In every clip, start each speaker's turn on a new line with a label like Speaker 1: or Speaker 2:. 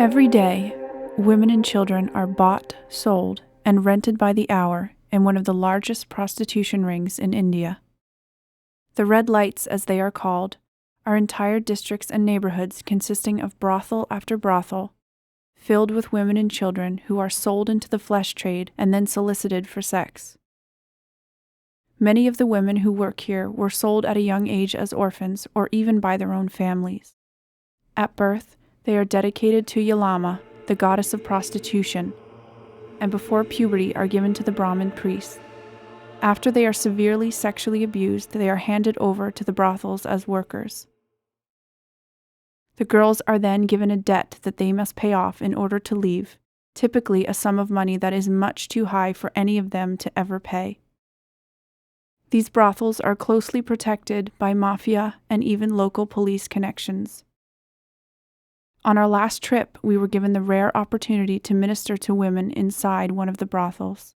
Speaker 1: Every day, women and children are bought, sold, and rented by the hour in one of the largest prostitution rings in India. The red lights, as they are called, are entire districts and neighborhoods consisting of brothel after brothel, filled with women and children who are sold into the flesh trade and then solicited for sex. Many of the women who work here were sold at a young age as orphans or even by their own families. At birth, they are dedicated to Yalama, the goddess of prostitution, and before puberty are given to the Brahmin priests. After they are severely sexually abused, they are handed over to the brothels as workers. The girls are then given a debt that they must pay off in order to leave, typically a sum of money that is much too high for any of them to ever pay. These brothels are closely protected by mafia and even local police connections. On our last trip, we were given the rare opportunity to minister to women inside one of the brothels.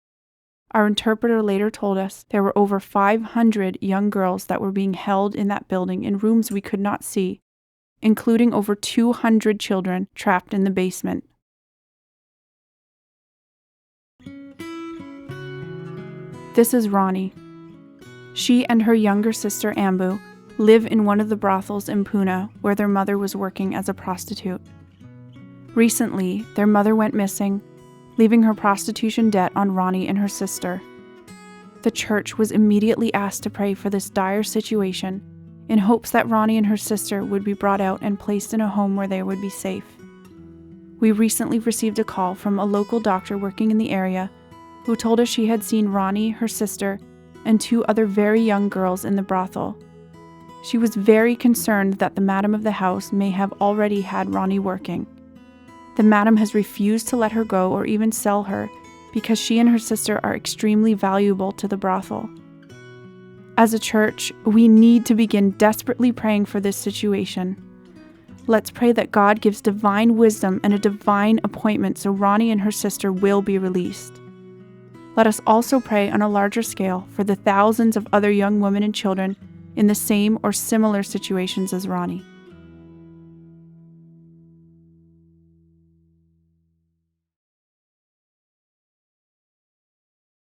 Speaker 1: Our interpreter later told us there were over 500 young girls that were being held in that building in rooms we could not see, including over 200 children trapped in the basement. This is Ronnie. She and her younger sister Ambu live in one of the brothels in Pune where their mother was working as a prostitute. Recently, their mother went missing, leaving her prostitution debt on Ronnie and her sister. The church was immediately asked to pray for this dire situation in hopes that Ronnie and her sister would be brought out and placed in a home where they would be safe. We recently received a call from a local doctor working in the area who told us she had seen Ronnie, her sister, and 2 other very young girls in the brothel. She was very concerned that the madam of the house may have already had Ronnie working. The madam has refused to let her go or even sell her because she and her sister are extremely valuable to the brothel. As a church, we need to begin desperately praying for this situation. Let's pray that God gives divine wisdom and a divine appointment so Ronnie and her sister will be released. Let us also pray on a larger scale for the thousands of other young women and children in the same or similar situations as Ronnie.